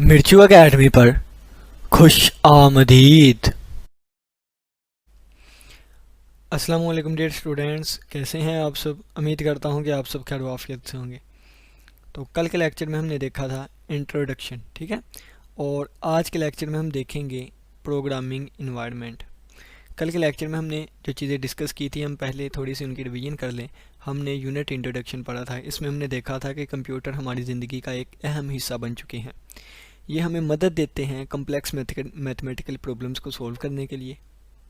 मिर्चू academy पर खुश आमदीद। अस्सलाम वालेकुम डियर स्टूडेंट्स, कैसे हैं आप सब। उम्मीद करता हूं कि आप सब खैर वाफियत से होंगे। तो कल के लेक्चर में हमने देखा था इंट्रोडक्शन, ठीक है, और आज के लेक्चर में हम देखेंगे प्रोग्रामिंग इन्वायरमेंट। कल के लेक्चर में हमने जो चीज़ें डिस्कस की थी, हम पहले थोड़ी सी उनकी रिवीजन कर लें। हमने यूनिट इंट्रोडक्शन पढ़ा था। इसमें हमने देखा था कि कंप्यूटर हमारी ज़िंदगी का एक अहम हिस्सा बन चुके हैं। ये हमें मदद देते हैं कम्प्लेक्स मैथमेटिकल प्रॉब्लम्स को सॉल्व करने के लिए,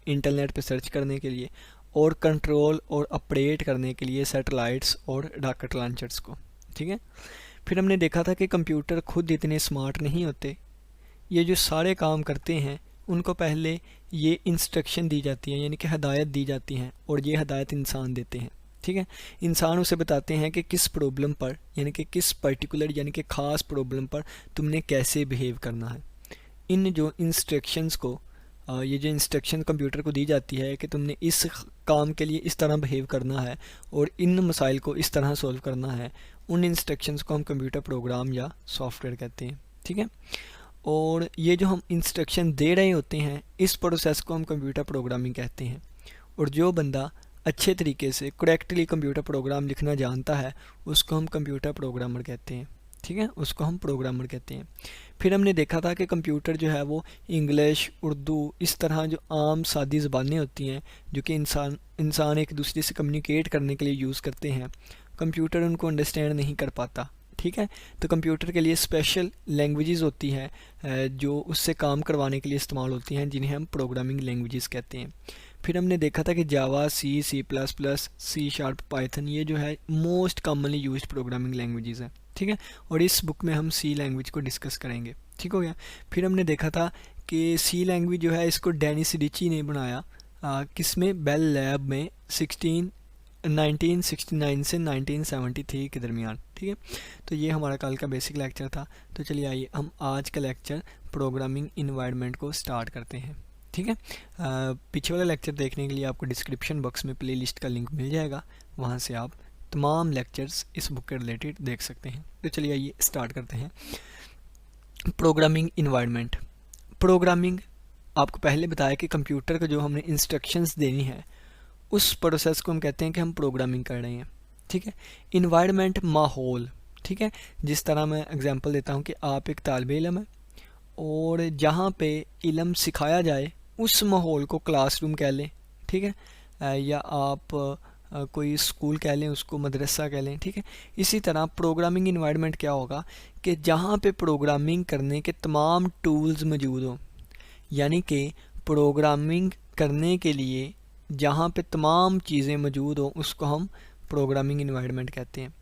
इंटरनेट पे सर्च करने के लिए, और कंट्रोल और ऑपरेट करने के लिए सैटेलाइट्स और रॉकेट लॉन्चर्स को, ठीक है। फिर हमने देखा था कि कंप्यूटर खुद इतने स्मार्ट नहीं होते। ये जो सारे काम करते हैं उनको पहले ये इंस्ट्रक्शन दी जाती है, यानी कि हदायत दी जाती हैं, और ये हदायत इंसान देते हैं, ठीक है। इंसान उसे बताते हैं कि किस प्रॉब्लम पर, यानी कि किस पर्टिकुलर यानी कि ख़ास प्रॉब्लम पर तुमने कैसे बिहेव करना है। इन जो इंस्ट्रक्शंस को ये जो इंस्ट्रक्शन कंप्यूटर को दी जाती है कि तुमने इस काम के लिए इस तरह बिहेव करना है और इन मसाइल को इस तरह सॉल्व करना है, उन इंस्ट्रक्शंस को हम कंप्यूटर प्रोग्राम या सॉफ्टवेयर कहते हैं, ठीक है। और ये जो हम इंस्ट्रक्शन दे रहे होते हैं, इस प्रोसेस को हम कंप्यूटर प्रोग्रामिंग कहते हैं। और जो बंदा अच्छे तरीके से करेक्टली कंप्यूटर प्रोग्राम लिखना जानता है, उसको हम कंप्यूटर प्रोग्रामर कहते हैं, ठीक है, उसको हम प्रोग्रामर कहते हैं। फिर हमने देखा था कि कंप्यूटर जो है वो इंग्लिश, उर्दू, इस तरह जो आम सादी ज़बानें होती हैं जो कि इंसान एक दूसरे से कम्युनिकेट करने के लिए यूज़ करते हैं, कंप्यूटर उनको अंडरस्टैंड नहीं कर पाता, ठीक है। तो कंप्यूटर के लिए स्पेशल लैंग्वेजेस होती हैं जो उससे काम करवाने के लिए इस्तेमाल होती हैं, जिन्हें हम प्रोग्रामिंग लैंग्वेजेस कहते हैं। फिर हमने देखा था कि Java, C plus plus, C sharp, Python, ये जो है most commonly used programming languages हैं, ठीक है। और इस बुक में हम सी लैंग्वेज को डिस्कस करेंगे, ठीक हो गया। फिर हमने देखा था कि सी लैंग्वेज जो है इसको डेनिस रिची ने बनाया, किसमें, बेल लैब में 1969 से 1973 के दरमियान, ठीक है। तो ये हमारा कल का बेसिक लेक्चर था। तो चलिए आइए हम आज का लेक्चर प्रोग्रामिंग इन्वायरमेंट को स्टार्ट करते हैं, ठीक है। पीछे वाला लेक्चर देखने के लिए आपको डिस्क्रिप्शन बॉक्स में प्लेलिस्ट का लिंक मिल जाएगा, वहाँ से आप तमाम लेक्चर्स इस बुक के रिलेटेड देख सकते हैं। तो चलिए आइए स्टार्ट करते हैं। Programming environment. प्रोग्रामिंग, आपको पहले बताया कि कंप्यूटर को जो हमने इंस्ट्रक्शंस देनी है, उस प्रोसेस को हम कहते हैं कि हम प्रोग्रामिंग कर रहे हैं, ठीक है। इन्वायरमेंट, माहौल, ठीक है। जिस तरह मैं एग्जांपल देता हूँ कि आप एक तालिब इल्म है और जहाँ पे इल्म सिखाया जाए उस माहौल को क्लासरूम कह लें, ठीक है, या आप कोई स्कूल कह लें, उसको मदरसा कह लें, ठीक है। इसी तरह प्रोग्रामिंग इन्वायरमेंट क्या होगा कि जहाँ पे प्रोग्रामिंग करने के तमाम टूल्स मौजूद हों, यानी कि प्रोग्रामिंग करने के लिए जहाँ पे तमाम चीज़ें मौजूद हों, उसको हम प्रोग्रामिंग इन्वायरमेंट कहते हैं।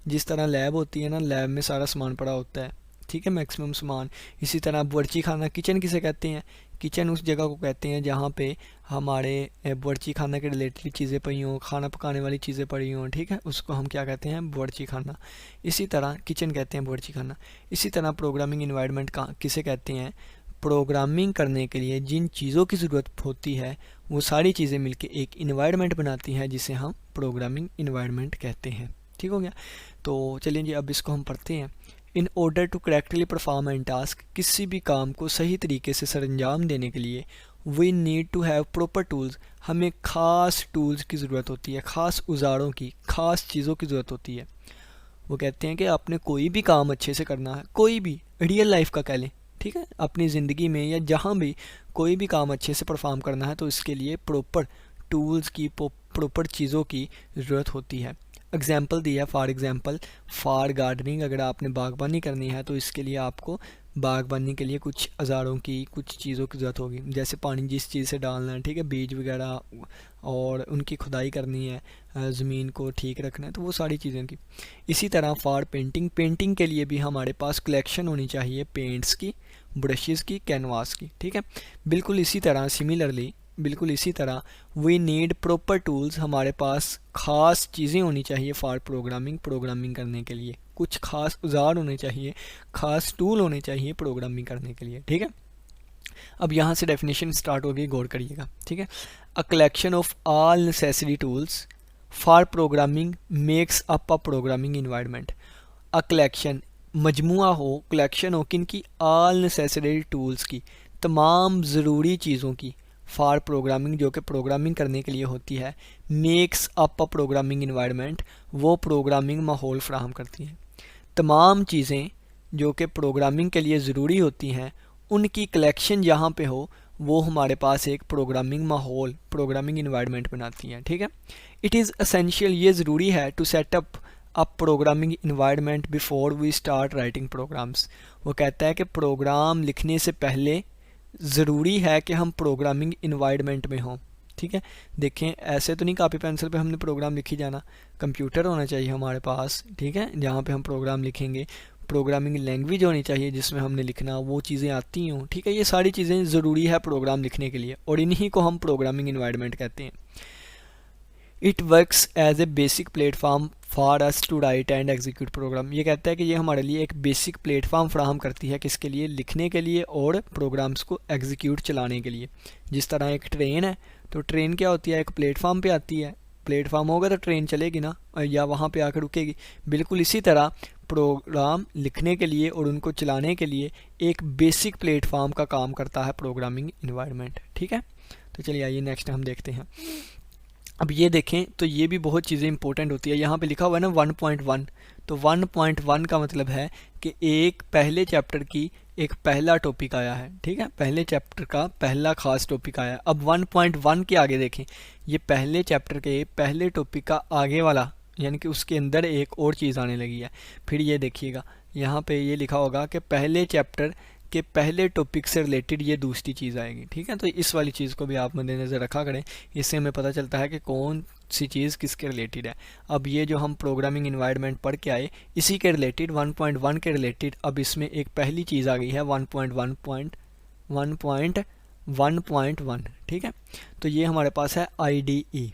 जिस तरह लैब होती है ना, लैब में सारा सामान पड़ा होता है, ठीक है, मैक्सिमम सामान। इसी तरह बावर्ची खाना, किचन किसे कहते हैं, किचन उस जगह को कहते हैं जहाँ पे हमारे बावर्ची खाना के रिलेटेड चीज़ें पड़ी हों, खाना पकाने वाली चीज़ें पड़ी हों, ठीक है, उसको हम क्या कहते हैं, बावर्ची खाना। इसी तरह किचन कहते हैं बावर्ची खाना। इसी तरह प्रोग्रामिंग इन्वायरमेंट का किसे कहते हैं, प्रोग्रामिंग करने के लिए जिन चीज़ों की ज़रूरत होती है वो सारी चीज़ें मिलके एक इन्वायरमेंट बनाती हैं, जिसे हम प्रोग्रामिंग इन्वायरमेंट कहते हैं, ठीक हो गया। तो चलिए जी, अब इसको हम पढ़ते हैं। In order to correctly perform an task, किसी भी काम को सही तरीके से सरंजाम देने के लिए we need to have proper tools, हमें ख़ास टूल्स की ज़रूरत होती है, ख़ास औजारों की, ख़ास चीज़ों की ज़रूरत होती है। वो कहते हैं कि आपने कोई भी काम अच्छे से करना है, कोई भी रियल लाइफ का कह लें, ठीक है, अपनी ज़िंदगी में या जहाँ भी कोई भी काम अच्छे से परफॉर्म करना है, तो इसके लिए प्रॉपर टूल्स की, प्रॉपर चीज़ों की ज़रूरत होती है। एग्जाम्पल दिया है, फॉर एग्ज़ाम्पल फॉर गार्डनिंग, अगर आपने बागबानी करनी है तो इसके लिए आपको बागबानी के लिए कुछ औजारों की, कुछ चीज़ों की ज़रूरत होगी, जैसे पानी जिस चीज़ से डालना है, ठीक है, बीज वगैरह, और उनकी खुदाई करनी है, ज़मीन को ठीक रखना है, तो वो सारी चीज़ें की। इसी तरह फॉर पेंटिंग, पेंटिंग के लिए भी हमारे पास कलेक्शन होनी चाहिए पेंट्स की, ब्रशेज़ की, कैनवास की, ठीक है। बिल्कुल इसी तरह सिमिलरली, बिल्कुल इसी तरह वी नीड प्रॉपर टूल्स, हमारे पास ख़ास चीज़ें होनी चाहिए फॉर प्रोग्रामिंग, प्रोग्रामिंग करने के लिए कुछ ख़ास औजार होने चाहिए, ख़ास टूल होने चाहिए प्रोग्रामिंग करने के लिए, ठीक है। अब यहाँ से डेफिनेशन स्टार्ट होगी, गौर करिएगा, ठीक है। A collection of all necessary tools for programming makes up a programming environment. A collection मजमुआ हो, कलेक्शन हो, किन की, ऑल नेसेसरी टूल्स की, तमाम ज़रूरी चीज़ों की, फॉर प्रोग्रामिंग, जो कि प्रोग्रामिंग करने के लिए होती है, makes up a programming environment, वो प्रोग्रामिंग माहौल फ्राहम करती हैं। तमाम चीज़ें जो कि प्रोग्रामिंग के लिए ज़रूरी होती हैं उनकी कलेक्शन जहाँ पे हो वो हमारे पास एक प्रोग्रामिंग माहौल, प्रोग्रामिंग इन्वायरमेंट बनाती हैं। ठीक है, इट इज़ असेंशियल, ये ज़रूरी है, to setup up programming environment before we start writing programs. वो कहता है कि प्रोग्राम लिखने से पहले ज़रूरी है कि हम प्रोग्रामिंग इन्वायरमेंट में हों। ठीक है, देखें ऐसे तो नहीं कॉपी पेंसिल पे हमने प्रोग्राम लिखी जाना, कंप्यूटर होना चाहिए हमारे पास। ठीक है, जहाँ पे हम प्रोग्राम लिखेंगे, प्रोग्रामिंग लैंग्वेज होनी चाहिए जिसमें हमने लिखना, वो चीज़ें आती हों। ठीक है, ये सारी चीज़ें ज़रूरी है प्रोग्राम लिखने के लिए और इन्हीं को हम प्रोग्रामिंग इन्वायरमेंट कहते हैं। It works as a basic platform for us to write and execute program. ये कहता है कि ये हमारे लिए एक बेसिक प्लेटफॉर्म फ्राहम करती है, किसके लिए, लिखने के लिए और प्रोग्राम्स को एग्जीक्यूट चलाने के लिए। जिस तरह एक ट्रेन है तो ट्रेन क्या होती है, एक प्लेटफॉर्म पे आती है, प्लेटफॉर्म होगा तो ट्रेन चलेगी ना, या वहाँ पे आकर रुकेगी। बिल्कुल इसी तरह प्रोग्राम लिखने के लिए और उनको चलाने के लिए एक बेसिक प्लेटफॉर्म का काम करता है प्रोग्रामिंग इन्वायरमेंट। ठीक है, तो चलिए आइए नेक्स्ट हम देखते हैं। अब ये देखें तो ये भी बहुत चीज़ें इंपॉर्टेंट होती है। यहाँ पे लिखा हुआ है ना 1.1, तो 1.1 का मतलब है कि एक पहले चैप्टर की एक पहला टॉपिक आया है। ठीक है, पहले चैप्टर का पहला खास टॉपिक आया है। अब 1.1 के आगे देखें, ये पहले चैप्टर के पहले टॉपिक का आगे वाला, यानी कि उसके अंदर एक और चीज़ आने लगी है। फिर ये देखिएगा यहाँ पे ये लिखा होगा कि पहले चैप्टर के पहले टॉपिक से रिलेटेड ये दूसरी चीज़ आएगी। ठीक है, तो इस वाली चीज़ को भी आप मद्देनज़र रखा करें, इससे हमें पता चलता है कि कौन सी चीज़ किसके रिलेटेड है। अब ये जो हम प्रोग्रामिंग इन्वायरमेंट पढ़ के आए इसी के रिलेटेड 1.1 के रिलेटेड अब इसमें एक पहली चीज़ आ गई है 1.1.1.1। ठीक है, तो ये हमारे पास है IDE।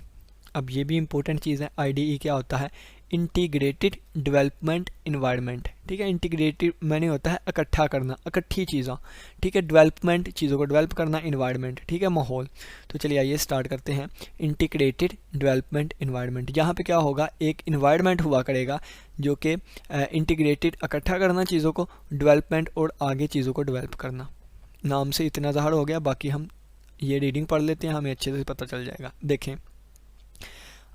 अब ये भी इम्पोर्टेंट चीज़ है। IDE क्या होता है, इंटीग्रेटेड डेवलपमेंट इन्वायरमेंट। ठीक है, इंटीग्रेटेड मैंने होता है इकट्ठा करना, इकट्ठी चीज़ों। ठीक है, डेवलपमेंट चीज़ों को डेवलप करना, इन्वायरमेंट। ठीक है, माहौल। तो चलिए आइए स्टार्ट करते हैं। इंटीग्रेटेड डेवलपमेंट इन्वायरमेंट, यहाँ पे क्या होगा, एक इन्वायरमेंट हुआ करेगा जो कि इंटीग्रेटेड, इकट्ठा करना चीज़ों को, डेवलपमेंट और आगे चीज़ों को डेवलप करना। नाम से इतना ज़ाहिर हो गया, बाकी हम ये रीडिंग पढ़ लेते हैं, हमें अच्छे से पता चल जाएगा। देखें,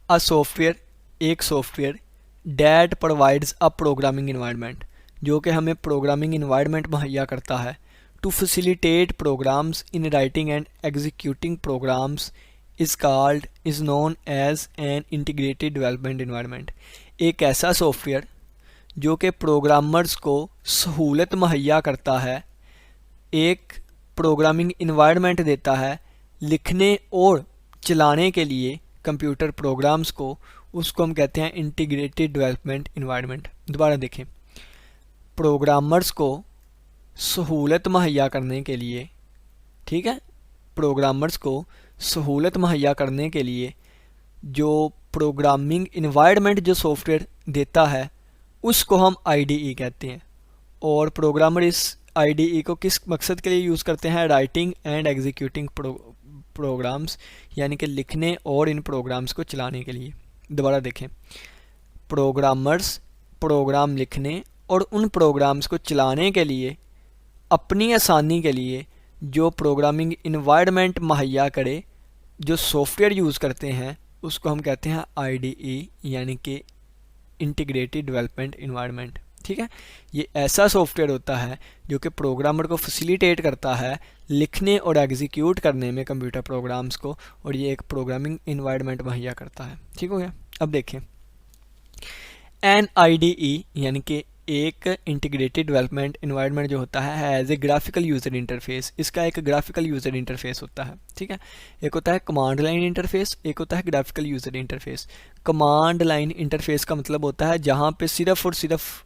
अ सॉफ्टवेयर, एक software that provides a programming environment, जो कि हमें प्रोग्रामिंग इन्वायरमेंट मुहैया करता है, to facilitate programs in writing and executing programs is known as an integrated development environment. एक ऐसा सॉफ्टवेयर जो कि प्रोग्रामर्स को सहूलत मुहैया करता है, एक प्रोग्रामिंग इन्वायरमेंट देता है लिखने और चलाने के लिए कंप्यूटर प्रोग्राम्स को, उसको हम कहते हैं इंटीग्रेटेड डेवलपमेंट इन्वायरमेंट। दोबारा देखें, प्रोग्रामर्स को सहूलत मुहैया करने के लिए, ठीक है, प्रोग्रामर्स को सहूलत मुहैया करने के लिए जो प्रोग्रामिंग इन्वायरमेंट जो सॉफ्टवेयर देता है उसको हम IDE कहते हैं। और प्रोग्रामर इस IDE को किस मकसद के लिए यूज़ करते हैं, राइटिंग एंड एग्जीक्यूटिंग प्रोग्राम्स, यानी कि लिखने और इन प्रोग्राम्स को चलाने के लिए। दोबारा देखें, प्रोग्रामर्स प्रोग्राम लिखने और उन प्रोग्राम्स को चलाने के लिए, अपनी आसानी के लिए जो प्रोग्रामिंग इन्वायरमेंट मुहैया करे, जो सॉफ्टवेयर यूज़ करते हैं उसको हम कहते हैं IDE, यानी कि इंटीग्रेटेड डेवलपमेंट इन्वायरमेंट। ठीक है, ये ऐसा सॉफ्टवेयर होता है जो कि प्रोग्रामर को फैसिलिटेट करता है लिखने और एग्जीक्यूट करने में कंप्यूटर प्रोग्राम्स को, और ये एक प्रोग्रामिंग इन्वायरमेंट मुहैया करता है। ठीक हो गया। अब देखें, एन IDE यानी कि एक इंटीग्रेटेड डेवलपमेंट इन्वायरमेंट जो होता है as a graphical user interface, इसका एक ग्राफिकल यूज़र इंटरफेस होता है। ठीक है, एक होता है कमांड लाइन इंटरफेस, एक होता है graphical user interface. Command line interface का मतलब होता है जहाँ पे सिर्फ और सिर्फ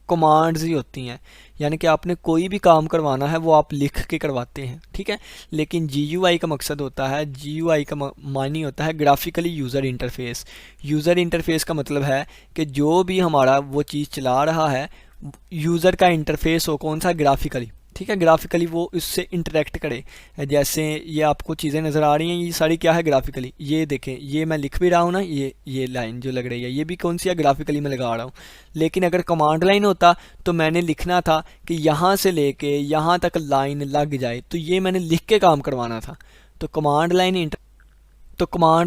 कमांड्स ही होती हैं, यानी कि आपने कोई भी काम करवाना है वो आप लिख के करवाते हैं। ठीक है, लेकिन GUI का मकसद होता है, GUI का मानी होता है graphically user interface. User interface का मतलब है कि जो भी हमारा वो चीज़ चला रहा है यूज़र का इंटरफेस हो, कौन सा, ग्राफिकली। ठीक है, ग्राफिकली वो उससे इंटरेक्ट करे। जैसे ये आपको चीज़ें नज़र आ रही हैं, ये सारी क्या है ग्राफिकली, ये देखें, ये मैं लिख भी रहा हूँ ना, ये लाइन जो लग रही है ये भी कौन सी है, ग्राफिकली मैं लगा रहा हूँ। लेकिन अगर कमांड लाइन होता तो मैंने लिखना था कि यहाँ से लेके यहाँ तक लाइन लग जाए, तो ये मैंने लिख के काम करवाना था। तो कमांड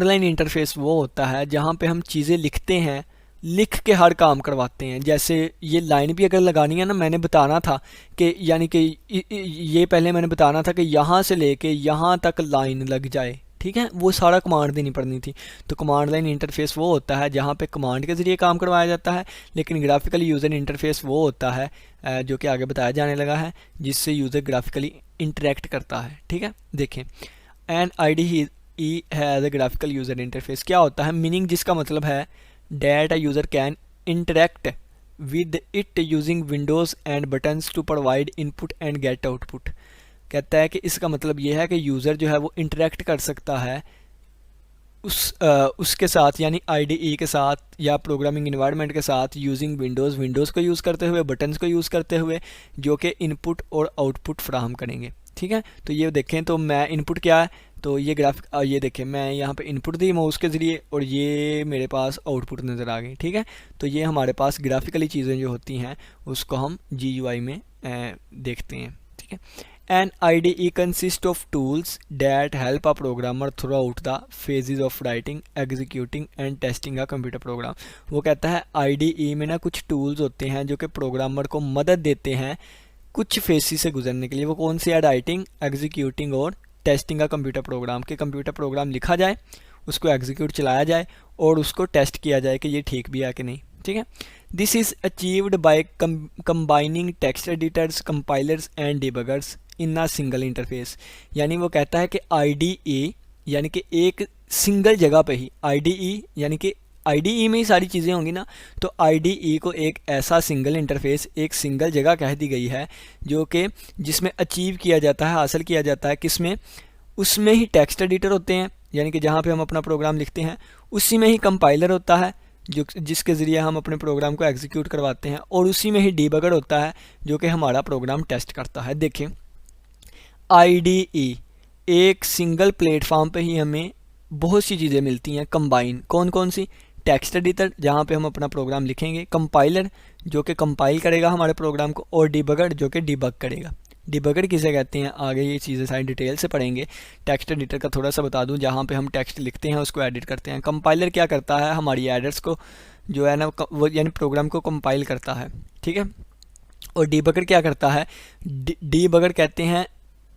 लाइन इंटरफेस वो होता है जहाँ पे हम चीज़ें लिखते हैं, लिख के हर काम करवाते हैं। जैसे ये लाइन भी अगर लगानी है ना, मैंने बताना था कि यानी कि ये पहले मैंने बताना था कि यहाँ से लेके यहाँ तक लाइन लग जाए, ठीक है, वो सारा कमांड देनी पड़नी थी। तो कमांड लाइन इंटरफेस वो होता है जहाँ पे कमांड के ज़रिए काम करवाया जाता है, लेकिन ग्राफिकल यूज़र इंटरफेस वो होता है जो कि आगे बताया जाने लगा है, जिससे यूज़र ग्राफिकली इंटरेक्ट करता है। ठीक है, देखें, an IDE has a graphical user interface क्या होता है, मीनिंग जिसका मतलब है that a user can interact with it using windows and buttons to provide input and get output। कहता है कि इसका मतलब ये है कि यूज़र जो है वो इंटरेक्ट कर सकता है उसके साथ, यानी IDE के साथ या प्रोग्रामिंग इन्वायरमेंट के साथ, यूजिंग विंडोज़ को यूज़ करते हुए, बटन्स को यूज़ करते हुए, जो कि इनपुट और आउटपुट फ्राहम करेंगे। ठीक है, तो ये देखें, तो मैं इनपुट क्या है, तो ये ये देखें, मैं यहाँ पे इनपुट दी माउस के ज़रिए और ये मेरे पास आउटपुट नज़र आ गई। ठीक है, तो ये हमारे पास ग्राफिकली चीज़ें जो होती हैं उसको हम GUI में देखते हैं। ठीक है, an IDE consist of tools that help a programmer throughout the phases of writing, executing and testing a computer program. वो कहता है IDE में ना कुछ टूल्स होते हैं जो कि प्रोग्रामर को मदद देते हैं कुछ फेसेस से गुजरने के लिए। वो कौन सी है, राइटिंग, एग्जीक्यूटिंग और टेस्टिंग का कंप्यूटर प्रोग्राम, के कंप्यूटर प्रोग्राम लिखा जाए, उसको एग्जीक्यूट चलाया जाए और उसको टेस्ट किया जाए कि ये ठीक भी है कि नहीं। ठीक है, this is achieved by combining text editors, compilers and debuggers in a single interface. यानी वो कहता है कि IDE यानी कि एक सिंगल जगह पे ही, IDE यानी कि IDE में ही सारी चीज़ें होंगी ना, तो IDE को एक ऐसा सिंगल इंटरफेस, एक सिंगल जगह कह दी गई है जो कि जिसमें अचीव किया जाता है, हासिल किया जाता है, किसमें, उसमें ही टेक्स्ट एडिटर होते हैं, यानी कि जहाँ पे हम अपना प्रोग्राम लिखते हैं, उसी में ही कंपाइलर होता है जो जिसके ज़रिए हम अपने प्रोग्राम को एग्जीक्यूट करवाते हैं, और उसी में ही डीबगर होता है जो कि हमारा प्रोग्राम टेस्ट करता है। देखें, IDE एक सिंगल प्लेटफॉर्म पे ही हमें बहुत सी चीज़ें मिलती हैं कंबाइन। कौन कौन सी, टेक्स्ट एडिटर जहाँ पे हम अपना प्रोग्राम लिखेंगे, कंपाइलर जो कि कंपाइल करेगा हमारे प्रोग्राम को, और डिबगर जो कि डिबग करेगा। डिबगर किसे कहते हैं, आगे ये चीज़ें सारी डिटेल से पढ़ेंगे। टेक्स्ट एडिटर का थोड़ा सा बता दूं, जहाँ पे हम टेक्स्ट लिखते हैं उसको एडिट करते हैं। कंपाइलर क्या करता है, हमारी एरर्स को जो है ना वो यानी प्रोग्राम को कंपाइल करता है। ठीक है, और डिबगर क्या करता है, डिबगर कहते हैं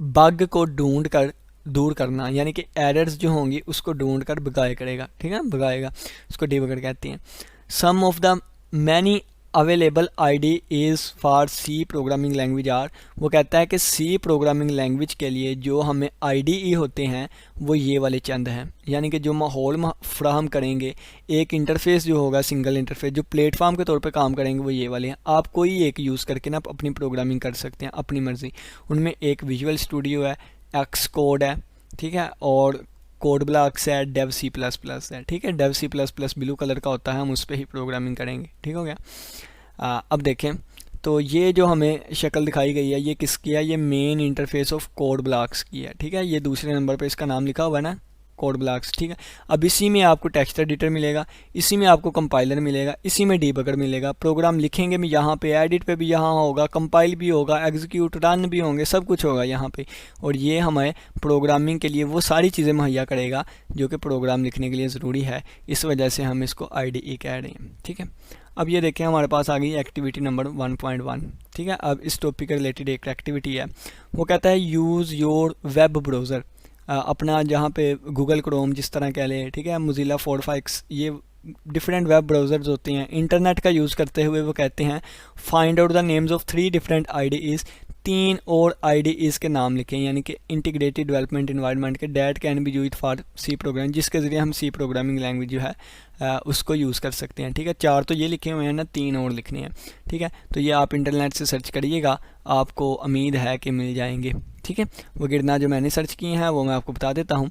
बग को ढूंढ कर दूर करना, यानी कि एरर्स जो होंगी उसको ढूंढ कर भगाए करेगा। ठीक है, भगाएगा, उसको डिबगर कहते हैं। Some of the many available IDEs for C programming language are, वो कहता है कि C प्रोग्रामिंग लैंग्वेज के लिए जो हमें IDE होते हैं वो ये वाले चंद हैं, यानी कि जो माहौल फ्राहम करेंगे, एक इंटरफेस जो होगा, सिंगल इंटरफेस जो प्लेटफॉर्म के तौर पे काम करेंगे, वो ये वाले हैं। आप कोई एक यूज़ करके ना अपनी प्रोग्रामिंग कर सकते हैं अपनी मर्ज़ी। उनमें एक विजुअल स्टूडियो है, Xcode है, ठीक है, और कोड ब्लॉक्स है, डेव C++ है। ठीक है, डेव C++ ब्लू कलर का होता है, हम उस पर ही प्रोग्रामिंग करेंगे। ठीक हो गया। अब देखें, तो ये जो हमें शक्ल दिखाई गई है ये किसकी है, ये main interface of code blocks की है। ठीक है, ये दूसरे नंबर पे इसका नाम लिखा हुआ है ना, कोड ब्लॉक्स। ठीक है, अब इसी में आपको टेक्स्ट एडिटर मिलेगा, इसी में आपको कंपाइलर मिलेगा, इसी में डीबगर मिलेगा। प्रोग्राम लिखेंगे भी यहाँ पे, एडिट पे भी यहाँ होगा, कंपाइल भी होगा, एग्जीक्यूट रन भी होंगे, सब कुछ होगा यहाँ पे। और ये हमें प्रोग्रामिंग के लिए वो सारी चीज़ें मुहैया करेगा जो कि प्रोग्राम लिखने के लिए ज़रूरी है। इस वजह से हम इसको IDE कह रहे हैं। ठीक है, अब ये देखें, हमारे पास आ गई एक्टिविटी नंबर 1.1। ठीक है, अब इस टॉपिक के रिलेटेड एक एक्टिविटी है, वो कहता है यूज़ योर वेब ब्राउज़र। अपना जहाँ पे गूगल क्रोम जिस तरह कह लें, ठीक है, मोज़िला फायरफॉक्स, ये डिफरेंट वेब ब्राउज़र्स होते हैं। इंटरनेट का यूज़ करते हुए वो कहते हैं find out the names of 3 different IDEs, 3 और IDEs के नाम लिखें, यानी कि इंटीग्रेटेड डेवलपमेंट इन्वायरमेंट के, that can be used for C programming, जिसके ज़रिए हम C प्रोग्रामिंग लैंग्वेज जो है उसको यूज़ कर सकते हैं। ठीक है, 4 तो ये लिखे हुए हैं ना, 3 और लिखने हैं। ठीक है, तो ये आप इंटरनेट से सर्च करिएगा, आपको उम्मीद है कि मिल जाएंगे। ठीक है, वो गिरना जो मैंने सर्च किए हैं वो मैं आपको बता देता हूँ।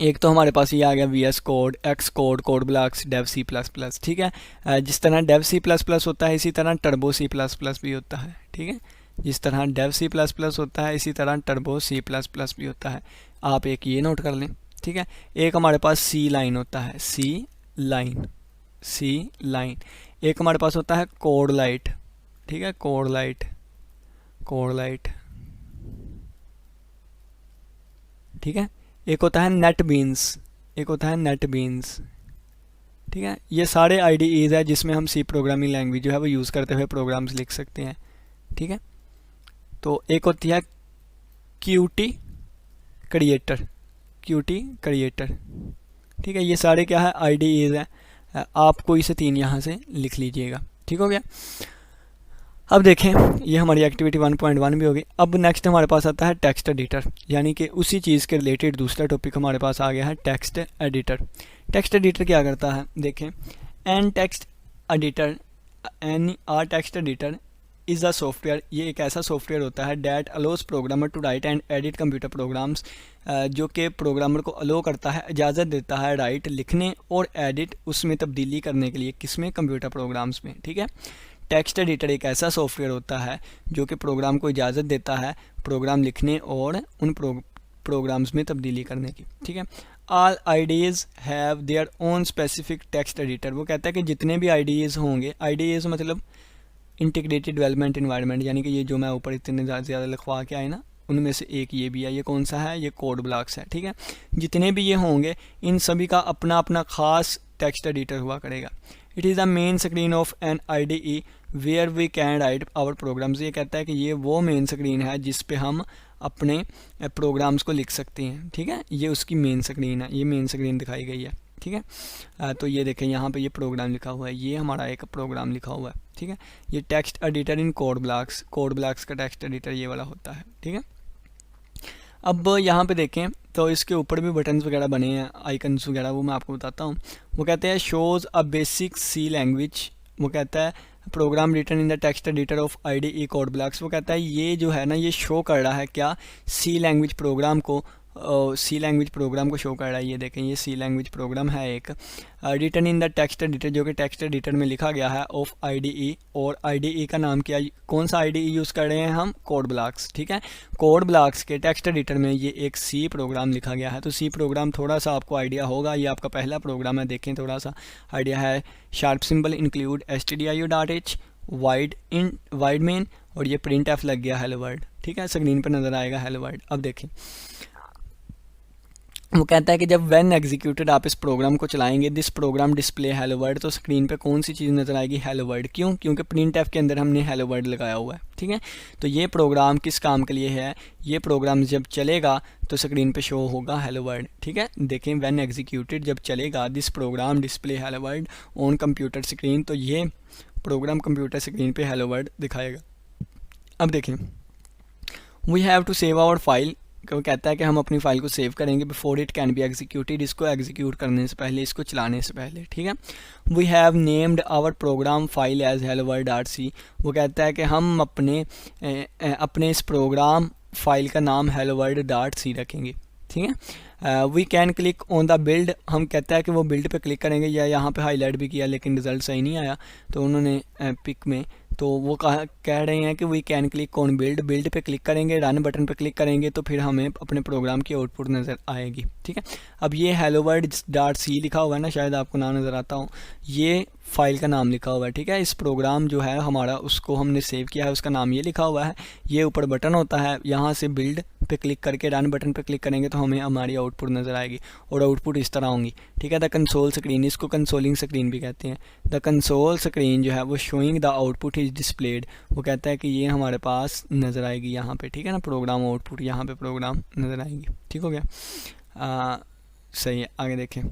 एक तो हमारे पास ये आ गया VS code, Xcode, code blocks, Dev C++। ठीक है, जिस तरह डेव C++ होता है इसी तरह टर्बो C++ भी होता है। ठीक है, जिस तरह डेव C++ होता है इसी तरह टर्बो C++ भी होता है। आप एक ये नोट कर लें, ठीक है। एक हमारे पास सी लाइन होता है, सी लाइन। एक हमारे पास होता है कोड लाइट, ठीक है, कोड लाइट, ठीक है। एक होता है नेट बीन्स, ठीक है। ये सारे IDEs है जिसमें हम सी प्रोग्रामिंग लैंग्वेज जो है वो यूज़ करते हुए प्रोग्राम्स लिख सकते हैं, ठीक है। तो एक होती है Qt क्रिएटर, ठीक है। ये सारे क्या है IDEs है, आप कोई से 3 यहाँ से लिख लीजिएगा, ठीक हो गया। अब देखें ये हमारी एक्टिविटी 1.1 भी होगी। अब नेक्स्ट हमारे पास आता है टेक्स्ट एडिटर, यानी कि उसी चीज़ के रिलेटेड दूसरा टॉपिक हमारे पास आ गया है टेक्स्ट एडिटर। टेक्स्ट एडिटर क्या करता है, देखें, an text editor is a software, ये एक ऐसा सॉफ्टवेयर होता है that allows programmer to write and edit computer programs, जो कि प्रोग्रामर को अलो करता है, इजाज़त देता है राइट लिखने और एडिट उसमें तब्दीली करने के लिए, किसमें, कंप्यूटर प्रोग्राम्स में, ठीक है। टेक्स्ट एडिटर एक ऐसा सॉफ्टवेयर होता है जो कि प्रोग्राम को इजाज़त देता है प्रोग्राम लिखने और उन प्रोग्राम्स में तब्दीली करने की, ठीक है। All IDEs have their own specific text editor, वो कहता है कि जितने भी IDEs होंगे, IDEs मतलब इंटीग्रेटेड डेवलपमेंट इन्वायरमेंट, यानी कि ये जो मैं ऊपर इतने ज़्यादा लिखवा के आए ना, उनमें से एक ये भी है। ये कौन सा है, ये कोड ब्लॉक्स है, ठीक है। जितने भी ये होंगे इन सभी का अपना अपना ख़ास टेक्स्ट एडिटर हुआ करेगा। It is the main screen of an IDE where we can write our programs, ये कहता है कि ये वो मेन स्क्रीन है जिस पे हम अपने प्रोग्राम्स को लिख सकते हैं, ठीक है। ये उसकी मेन स्क्रीन है, ये मेन स्क्रीन दिखाई गई है, ठीक है। तो ये देखें यहाँ पे ये प्रोग्राम लिखा हुआ है, ये हमारा एक प्रोग्राम लिखा हुआ है, ठीक है। ये text editor in code blocks का टेक्स्ट एडिटर ये वाला होता है, ठीक है। अब यहाँ पे देखें तो इसके ऊपर भी बटन्स वगैरह बने हैं, आइकन्स वगैरह, वो मैं आपको बताता हूँ। वो कहते हैं shows a basic C language, वो कहता है program written in the text editor of IDE code blocks, वो कहता है ये जो है ना ये शो कर रहा है क्या, सी लैंग्वेज प्रोग्राम को शो कर रहा है। ये देखें ये सी लैंग्वेज प्रोग्राम है एक, written in the text editor, जो कि टेक्स्ट एडिटर में लिखा गया है ऑफ IDE, और IDE का नाम क्या, कौन सा IDE यूज़ कर रहे हैं हम, कोड ब्लॉक्स, ठीक है। कोड ब्लॉक्स के टेक्स्ट एडिटर में ये एक सी प्रोग्राम लिखा गया है। तो सी प्रोग्राम थोड़ा सा आपको आइडिया होगा, ये आपका पहला प्रोग्राम है, देखें थोड़ा सा आइडिया है। Sharp symbol include stdio.h wide main, और ये printf लग गया हेलो वर्ल्ड, ठीक है। स्क्रीन पर नज़र आएगा हेलो वर्ल्ड। अब देखें वो कहता है कि जब व्हेन एग्जीक्यूटेड आप इस प्रोग्राम को चलाएंगे, this program display hello world, तो स्क्रीन पे कौन सी चीज़ नज़र आएगी, हेलो वर्ल्ड। क्यों, क्योंकि printf के अंदर हमने हेलो वर्ल्ड लगाया हुआ है, ठीक है। तो ये प्रोग्राम किस काम के लिए है, ये प्रोग्राम जब चलेगा तो स्क्रीन पे शो होगा हेलो वर्ल्ड, ठीक है। देखें व्हेन एग्जीक्यूटेड जब चलेगा, this program display hello world on computer screen, तो ये प्रोग्राम कंप्यूटर स्क्रीन पे हेलो वर्ल्ड दिखाएगा। अब देखें we have to save our file, वो कहता है कि हम अपनी फ़ाइल को सेव करेंगे before it can be executed, इसको एग्जीक्यूट करने से पहले, इसको चलाने से पहले, ठीक है। We have named our program file as helloworld.c, वो कहता है कि हम अपने इस प्रोग्राम फाइल का नाम helloworld.c रखेंगे, ठीक है। We can click on the build, हम कहता है कि वो बिल्ड पे क्लिक करेंगे, या यहाँ पे हाईलाइट भी किया लेकिन रिज़ल्ट सही नहीं आया, तो उन्होंने पिक में, तो वो कह रहे हैं कि we can click on build पे क्लिक करेंगे, रन बटन पे क्लिक करेंगे तो फिर हमें अपने प्रोग्राम की आउटपुट नज़र आएगी, ठीक है। अब ये helloworld.c लिखा हुआ है ना, शायद आपको नाम नज़र आता हो, ये फ़ाइल का नाम लिखा हुआ है, ठीक है। इस प्रोग्राम जो है हमारा उसको हमने सेव किया है, उसका नाम ये लिखा हुआ है। ये ऊपर बटन होता है, यहाँ से बिल्ड पे क्लिक करके रन बटन पे क्लिक करेंगे तो हमें हमारी आउटपुट नज़र आएगी, और आउटपुट इस तरह होंगी, ठीक है। द कंसोल स्क्रीन, इसको कंसोलिंग स्क्रीन भी कहते हैं। द कंसोल स्क्रीन जो है वो showing the output is displayed, वो कहता है कि ये हमारे पास नज़र आएगी यहाँ पे, ठीक है ना, प्रोग्राम आउटपुट यहाँ पे प्रोग्राम नज़र आएगी, ठीक हो गया। सही है, आगे देखें।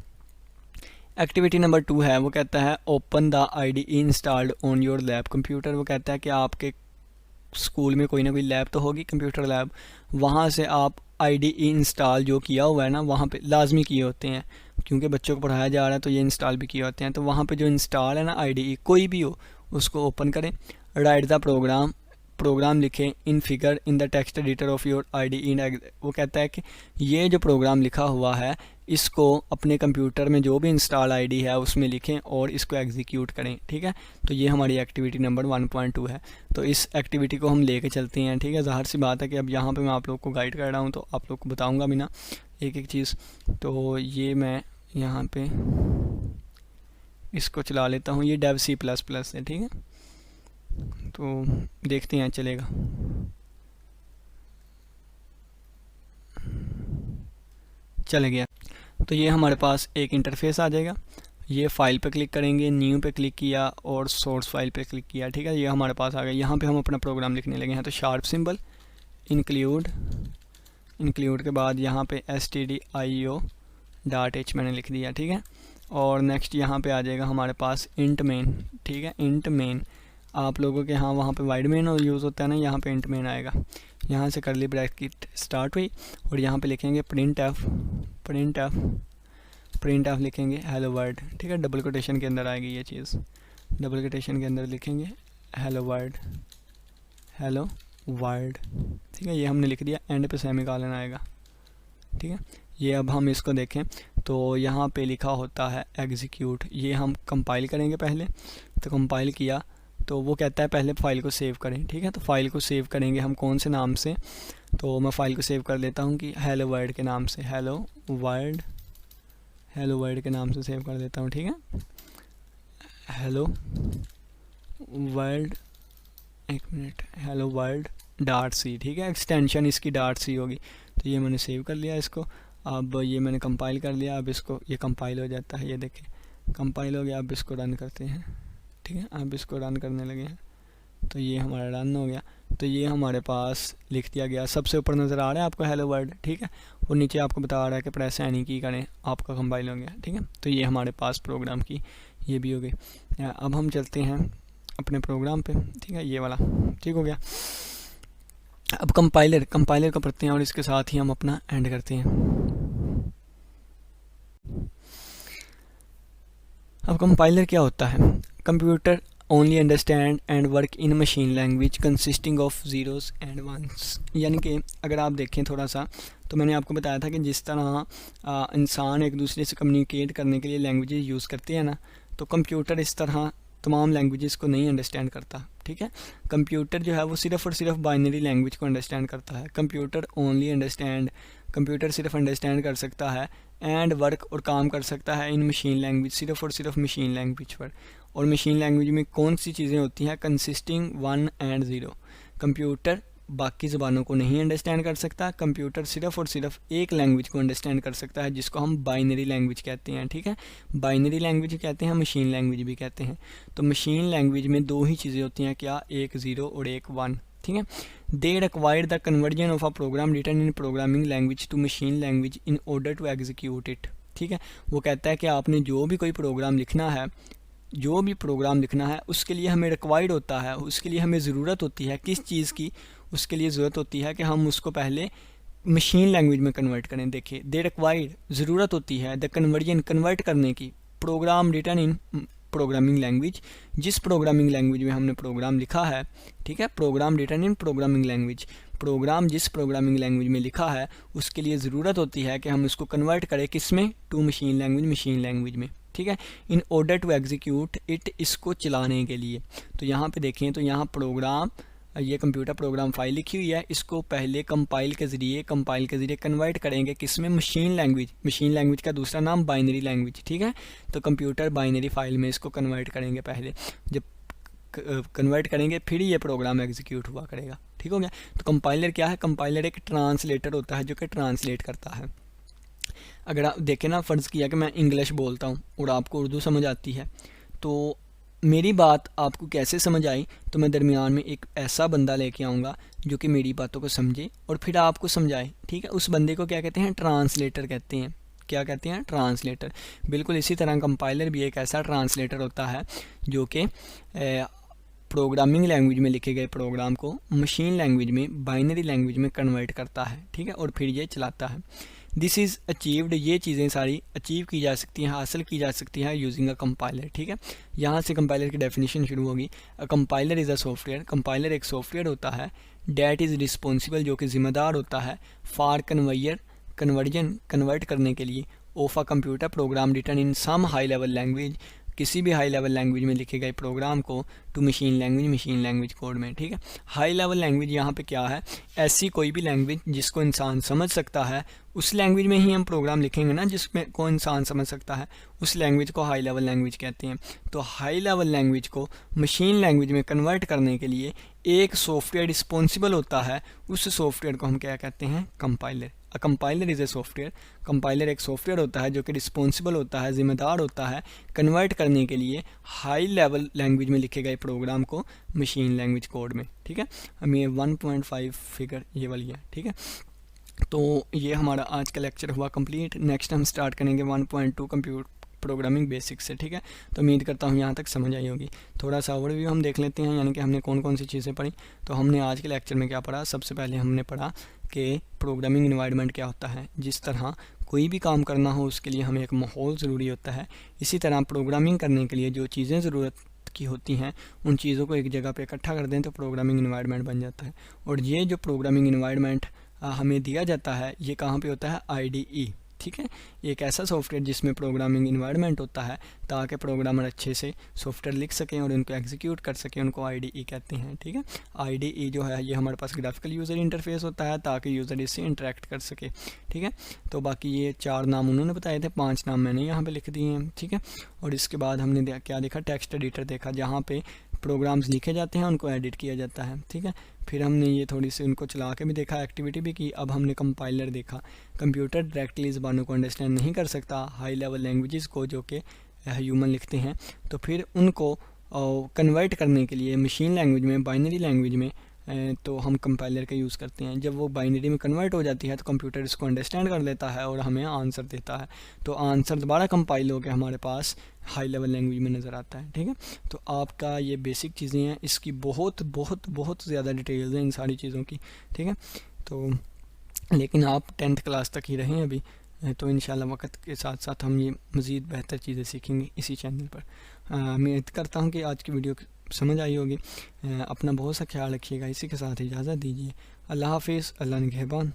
एक्टिविटी नंबर 2 है, वो कहता है open the IDE installed on your lab computer, वो कहता है कि आपके स्कूल में कोई ना कोई लैब तो होगी, कंप्यूटर लैब, वहाँ से आप IDE इंस्टॉल जो किया हुआ है ना, वहाँ पे लाजमी किए होते हैं, क्योंकि बच्चों को पढ़ाया जा रहा है तो ये इंस्टॉल भी किए होते हैं। तो वहाँ पे जो इंस्टॉल है ना IDE कोई भी हो, उसको ओपन करें, राइट द प्रोग्राम लिखें in figure in the text editor of your ID इन। वो कहता है कि ये जो प्रोग्राम लिखा हुआ है इसको अपने कंप्यूटर में जो भी इंस्टॉल आईडी है उसमें लिखें और इसको एग्जीक्यूट करें। ठीक है, तो ये हमारी एक्टिविटी नंबर 1.2 है। तो इस एक्टिविटी को हम लेके चलते हैं। ठीक है, ज़ाहिर सी बात है कि अब यहाँ पे मैं आप लोग को गाइड कर रहा हूँ तो आप लोग को बताऊँगा भी ना एक एक चीज़। तो ये मैं यहाँ पे इसको चला लेता हूँ। ये डेव C++ है। ठीक है, तो देखते हैं चलेगा। चले गया। तो ये हमारे पास एक इंटरफेस आ जाएगा। ये फाइल पे क्लिक करेंगे, न्यू पे क्लिक किया और सोर्स फाइल पे क्लिक किया। ठीक है, ये हमारे पास आ गया। यहाँ पे हम अपना प्रोग्राम लिखने लगे हैं। तो शार्प सिंबल इंक्लूड के बाद यहाँ पे stdio.h मैंने लिख दिया। ठीक है, और नेक्स्ट यहाँ पे आ जाएगा हमारे पास इंट मेन। ठीक है, इंट मेन आप लोगों के यहाँ वहाँ पे वाइड मेन और यूज़ होता है ना, यहाँ पे इंट मेन आएगा। यहाँ से करली ब्रैकेट स्टार्ट हुई और यहाँ पे लिखेंगे प्रिंट एफ लिखेंगे हेलो वर्ल्ड। ठीक है, डबल कोटेशन के अंदर आएगी ये चीज़। डबल कोटेशन के अंदर लिखेंगे हेलो वर्ल्ड। ठीक है, ये हमने लिख दिया। एंड पे सेमीकोलन आएगा। ठीक है, ये अब हम इसको देखें तो यहाँ पे लिखा होता है एग्जीक्यूट। ये हम कंपाइल करेंगे पहले। तो कंपाइल किया तो वो कहता है पहले फ़ाइल को सेव करें। ठीक है, तो फाइल को सेव करेंगे हम कौन से नाम से। तो मैं फ़ाइल को सेव कर लेता हूँ कि हेलो वर्ल्ड के नाम से। हेलो वर्ल्ड के नाम से सेव कर देता हूँ। ठीक है, हेलो वर्ल्ड, एक मिनट, हेलो वर्ल्ड .c। ठीक है, एक्सटेंशन इसकी .c होगी। तो ये मैंने सेव कर लिया इसको। अब ये मैंने कंपाइल कर लिया। अब इसको, ये कंपाइल हो जाता है, ये देखें कंपाइल हो गया। अब इसको रन करते हैं। ठीक है, अब इसको रन करने लगे हैं तो ये हमारा रन हो गया। तो ये हमारे पास लिख दिया गया। सबसे ऊपर नज़र आ रहा है आपको हेलो वर्ल्ड। ठीक है, और नीचे आपको बता रहा है कि प्रेस एनी की करें, आपका कंपाइल हो गया। ठीक है, तो ये हमारे पास प्रोग्राम की ये भी हो गई। अब हम चलते हैं अपने प्रोग्राम पे। ठीक है, ये वाला ठीक हो गया। अब कंपाइलर का पढ़ते हैं और इसके साथ ही हम अपना एंड करते हैं। अब कंपाइलर क्या होता है? Computer only understand and work in machine language consisting of zeros and ones. यानी कि अगर आप देखें थोड़ा सा, तो मैंने आपको बताया था कि जिस तरह इंसान एक दूसरे से कम्युनिकेट करने के लिए लैंग्वेजेस यूज़ करते हैं ना, तो कंप्यूटर इस तरह तमाम लैंग्वेजेस को नहीं अंडरस्टैंड करता। ठीक है, कंप्यूटर जो है वो सिर्फ़ और सिर्फ बाइनरी लैंग्वेज को अंडरस्टैंड करता है। कंप्यूटर सिर्फ अंडरस्टैंड कर सकता है एंड वर्क और काम कर सकता है इन मशीन लैंग्वेज, सिर्फ और सिर्फ मशीन लैंग्वेज पर। और मशीन लैंग्वेज में कौन सी चीज़ें होती हैं? Consisting 1 and 0। कंप्यूटर बाकी ज़बानों को नहीं अंडरस्टैंड कर सकता। कंप्यूटर सिर्फ और सिर्फ एक लैंग्वेज को अंडरस्टैंड कर सकता है जिसको हम बाइनरी लैंग्वेज कहते हैं। ठीक है, बाइनरी लैंग्वेज कहते हैं, मशीन लैंग्वेज भी कहते हैं। तो मशीन लैंग्वेज में दो ही चीज़ें होती हैं, क्या? एक 0 और एक 1। ठीक है, they require the conversion of a program written in programming language to machine language in order to execute it. ठीक है, वो कहता है कि आपने जो भी कोई प्रोग्राम लिखना है, उसके लिए हमें रिक्वायर्ड होता है, उसके लिए हमें ज़रूरत होती है किस चीज़ की? उसके लिए ज़रूरत होती है कि हम उसको पहले मशीन लैंग्वेज में कन्वर्ट करें। देखिए, दे रिक्वायर्ड ज़रूरत होती है, द कन्वर्जन कन्वर्ट करने की, program written in programming language, जिस प्रोग्रामिंग लैंग्वेज में हमने प्रोग्राम लिखा है। ठीक है, program written in programming language, program जिस प्रोग्रामिंग लैंग्वेज में लिखा है उसके लिए ज़रूरत होती है कि हम उसको कन्वर्ट करें किस में? टू मशीन लैंग्वेज में। ठीक है, in order to execute it, इसको चलाने के लिए। तो यहाँ पे देखें तो यहाँ प्रोग्राम, ये कंप्यूटर प्रोग्राम फाइल लिखी हुई है, इसको पहले कंपाइल के ज़रिए कन्वर्ट करेंगे किस में? मशीन लैंग्वेज का दूसरा नाम बाइनरी लैंग्वेज। ठीक है, तो कंप्यूटर बाइनरी फाइल में इसको कन्वर्ट करेंगे पहले। जब कन्वर्ट करेंगे फिर ये प्रोग्राम एग्जीक्यूट हुआ करेगा। ठीक हो गया। तो कंपाइलर क्या है? कंपाइलर एक ट्रांसलेटर होता है जो कि ट्रांसलेट करता है। अगर आप देखें ना, फ़र्ज़ किया कि मैं इंग्लिश बोलता हूँ और आपको उर्दू समझ आती है, तो मेरी बात आपको कैसे समझ आई? तो मैं दरमियान में एक ऐसा बंदा लेके आऊँगा जो कि मेरी बातों को समझे और फिर आपको समझाए। ठीक है, उस बंदे को क्या कहते हैं? ट्रांसलेटर कहते हैं। क्या कहते हैं? ट्रांसलेटर। बिल्कुल इसी तरह कंपाइलर भी एक ऐसा ट्रांसलेटर होता है जो कि प्रोग्रामिंग लैंग्वेज में लिखे गए प्रोग्राम को मशीन लैंग्वेज में, बाइनरी लैंग्वेज में कन्वर्ट करता है। ठीक है, और फिर ये चलाता है। दिस इज़ अचीव्ड, ये चीज़ें सारी अचीव की जा सकती हैं, हासिल की जा सकती हैं यूजिंग अ कंपाइलर। ठीक है, यहाँ से कंपाइलर की डेफिनेशन शुरू होगी। A compiler is a software, compiler एक सॉफ्टवेयर होता है, डैट इज़ रिस्पॉन्सिबल, जो कि ज़िम्मेदार होता है, फॉर कन्वर्ट करने के लिए, of a computer program written in some high level language, किसी भी हाई लेवल लैंग्वेज में लिखे गए प्रोग्राम को, टू मशीन लैंग्वेज कोड में। ठीक है, हाई लेवल लैंग्वेज यहाँ पे क्या है, ऐसी कोई भी लैंग्वेज जिसको इंसान समझ सकता है, उस लैंग्वेज में ही हम प्रोग्राम लिखेंगे ना जिसमें को इंसान समझ सकता है, उस लैंग्वेज को हाई लेवल लैंग्वेज कहते हैं। तो हाई लेवल लैंग्वेज को मशीन लैंग्वेज में कन्वर्ट करने के लिए एक सॉफ्टवेयर रिस्पॉन्सिबल होता है, उस सॉफ्टवेयर को हम क्या कहते हैं, compiler. A compiler is a software, compiler एक सॉफ्टवेयर होता है जो कि रिस्पॉन्सिबल होता है, जिम्मेदार होता है कन्वर्ट करने के लिए हाई लेवल लैंग्वेज में लिखे गए प्रोग्राम को मशीन लैंग्वेज कोड में। ठीक है, हम ये 1.5 फिगर ये वाली है। ठीक है, तो ये हमारा आज का लेक्चर हुआ कंप्लीट। नेक्स्ट हम स्टार्ट करेंगे 1.2 कंप्यूटर प्रोग्रामिंग बेसिक्स से। ठीक है, तो उम्मीद करता हूँ यहाँ तक समझ आई होगी। थोड़ा सा ओवरव्यू हम देख लेते हैं, यानी कि हमने कौन कौन सी चीज़ें पढ़ी। तो हमने आज के लेक्चर में क्या पढ़ा, सबसे पहले हमने पढ़ा कि प्रोग्रामिंग इन्वायरमेंट क्या होता है। जिस तरह कोई भी काम करना हो उसके लिए हमें एक माहौल ज़रूरी होता है, इसी तरह प्रोग्रामिंग करने के लिए जो चीज़ें ज़रूरत की होती हैं उन चीज़ों को एक जगह पे इकट्ठा कर दें तो प्रोग्रामिंग इन्वायरमेंट बन जाता है। और ये जो प्रोग्रामिंग इन्वायरमेंट हमें दिया जाता है ये कहाँ पे होता है, IDE। ठीक है, एक ऐसा सॉफ्टवेयर जिसमें प्रोग्रामिंग इन्वायरमेंट होता है ताकि प्रोग्रामर अच्छे से सॉफ्टवेयर लिख सकें और उनको एग्जीक्यूट कर सकें, उनको IDE कहते हैं। ठीक है, IDE जो है ये हमारे पास ग्राफिकल यूज़र इंटरफेस होता है ताकि यूज़र इससे इंटरेक्ट कर सके। ठीक है, तो बाकी ये 4 नाम उन्होंने बताए थे, 5 नाम मैंने यहाँ पे लिख दिए हैं। ठीक है, और इसके बाद हमने क्या देखा, टेक्स्ट एडिटर देखा जहाँ पे प्रोग्राम्स लिखे जाते हैं उनको एडिट किया जाता है। ठीक है, फिर हमने ये थोड़ी सी उनको चला के भी देखा, एक्टिविटी भी की। अब हमने कंपाइलर देखा, कंप्यूटर डायरेक्टली ज़बानों को अंडरस्टैंड नहीं कर सकता, हाई लेवल लैंग्वेजेस को जो कि ह्यूमन लिखते हैं, तो फिर उनको कन्वर्ट करने के लिए मशीन लैंग्वेज में, बाइनरी लैंग्वेज में तो हम कंपाइलर का यूज़ करते हैं। जब वो बाइनरी में कन्वर्ट हो जाती है तो कंप्यूटर इसको अंडरस्टैंड कर लेता है और हमें आंसर देता है, तो आंसर दोबारा कंपाइल होकर हमारे पास हाई लेवल लैंग्वेज में नज़र आता है। ठीक है, तो आपका ये बेसिक चीज़ें हैं, इसकी बहुत बहुत बहुत ज़्यादा डिटेल्स हैं इन सारी चीज़ों की। ठीक है, तो लेकिन आप 10th क्लास तक ही रहें अभी, तो इंशाल्लाह वक्त के साथ साथ हम ये मज़ीद बेहतर चीज़ें सीखेंगे इसी चैनल पर। उम्मीद करता हूँ कि आज की वीडियो समझ आई होगी। अपना बहुत सा ख्याल रखिएगा, इसी के साथ इजाज़त दीजिए। अल्लाह हाफिज़, अल्लाह निगहबान।